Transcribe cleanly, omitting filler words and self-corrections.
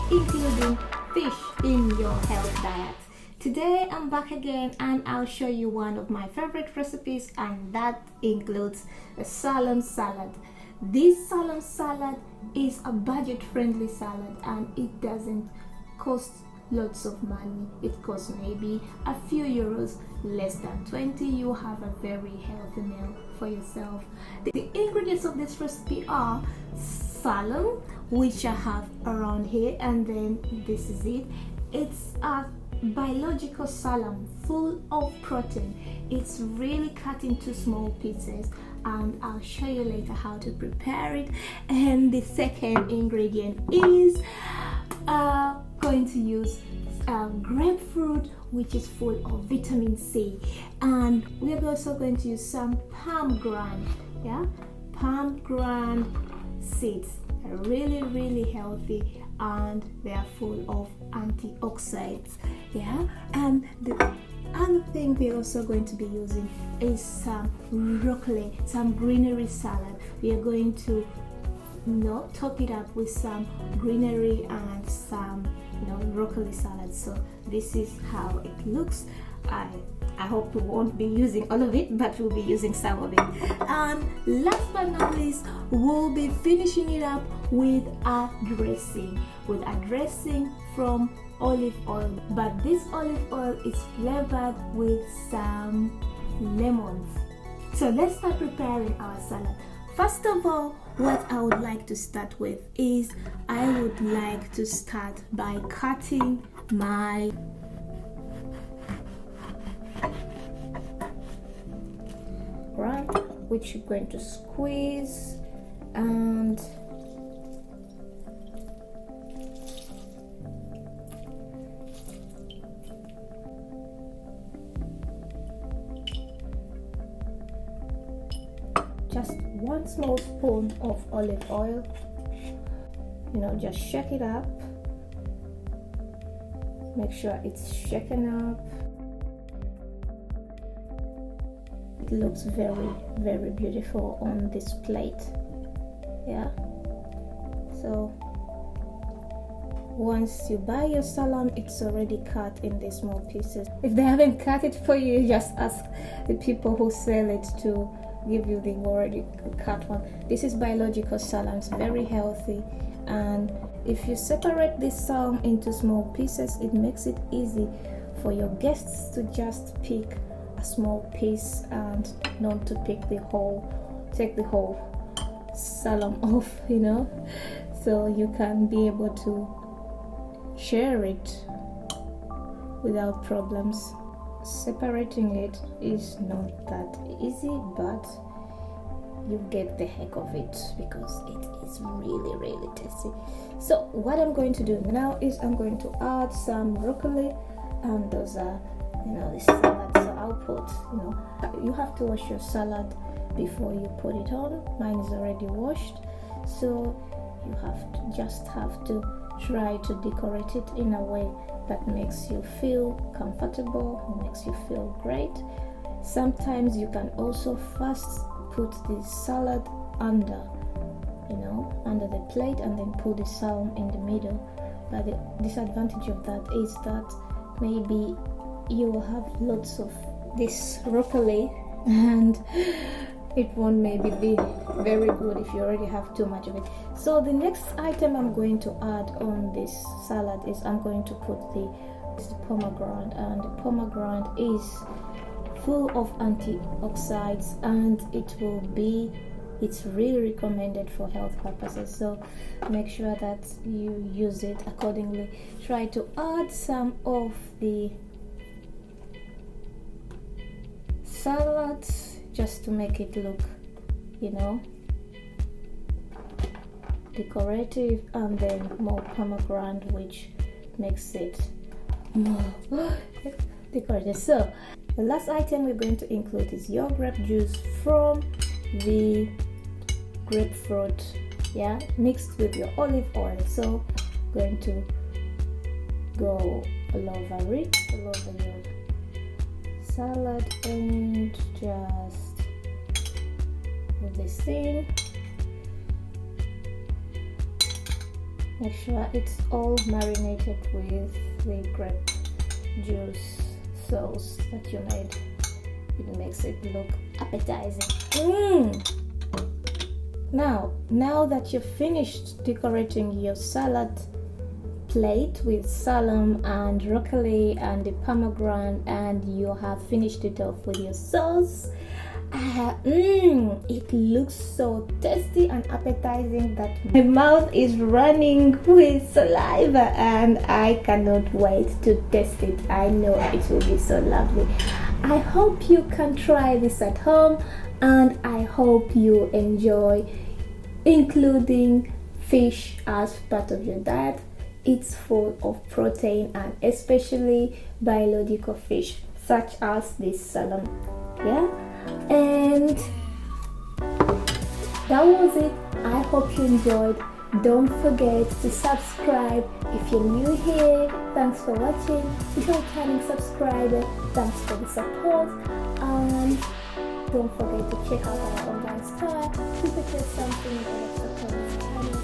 including fish in your health diet. Today I'm back again and I'll show you one of my favorite recipes, and that includes a salmon salad. This salmon salad is a budget-friendly salad and it doesn't cost lots of money. It costs maybe a few euros, less than 20. You have a very healthy meal for yourself. The ingredients of this recipe are salmon, which I have around here, and then this is it. It's a biological salmon full of protein. It's really cut into small pieces and I'll show you later how to prepare it. And the second ingredient is going to use grapefruit, which is full of vitamin C, and we're also going to use some palm ground seeds. They're really healthy and they are full of antioxidants. And the other thing we're also going to be using is some broccoli, some greenery salad. We are going to top it up with some greenery and some broccoli salad. So this is how it looks. I hope we won't be using all of it, but we'll be using some of it. And last but not least, we'll be finishing it up with a dressing from olive oil, but this olive oil is flavored with some lemons. So let's start preparing our salad. First of all, what I would like to start with is I would like to start by cutting my which you're going to squeeze and just 1 small spoon of olive oil. Just shake it up. Make sure it's shaken up. It looks very beautiful on this plate. So once you buy your salmon, it's already cut in these small pieces. If they haven't cut it for you, just ask the people who sell it to give you the already cut one. This is biological salmon, it's very healthy, and if you separate this salmon into small pieces, it makes it easy for your guests to just pick a small piece and not to take the whole salmon off, so you can be able to share it without problems. Separating it is not that easy, but you get the heck of it because it is really tasty. So what I'm going to do now is I'm going to add some broccoli, and those are the salad. So I'll put you have to wash your salad before you put it on. Mine is already washed, so you have to try to decorate it in a way that makes you feel comfortable, makes you feel great. Sometimes you can also first put the salad under the plate and then put the salmon in the middle. But the disadvantage of that is that maybe you will have lots of this broccoli and it won't maybe be very good if you already have too much of it. So the next item I'm going to add on this salad is I'm going to put the pomegranate, and the pomegranate is full of antioxidants and it's really recommended for health purposes, so make sure that you use it accordingly. Try to add some of the salad just to make it look decorative, and then more pomegranate, which makes it more decorative. So the last item we're going to include is your grape juice from the grapefruit, mixed with your olive oil. So I'm going to go all over your salad and just put this in. Make sure it's all marinated with the grape juice sauce that you made. It makes it look appetizing. Now that you've finished decorating your salad plate with salmon and broccoli and the pomegranate, and you have finished it off with your sauce, it looks so tasty and appetizing that my mouth is running with saliva, and I cannot wait to taste it. I know it will be so lovely. I hope you can try this at home, and I hope you enjoy including fish as part of your diet. It's full of protein and especially biological fish such as this salmon. Yeah, and that was it. I hope you enjoyed. Don't forget to subscribe if you're new here. Thanks for watching. If you're a returning subscriber, thanks for the support, and don't forget to check out our online store to purchase something in the comments.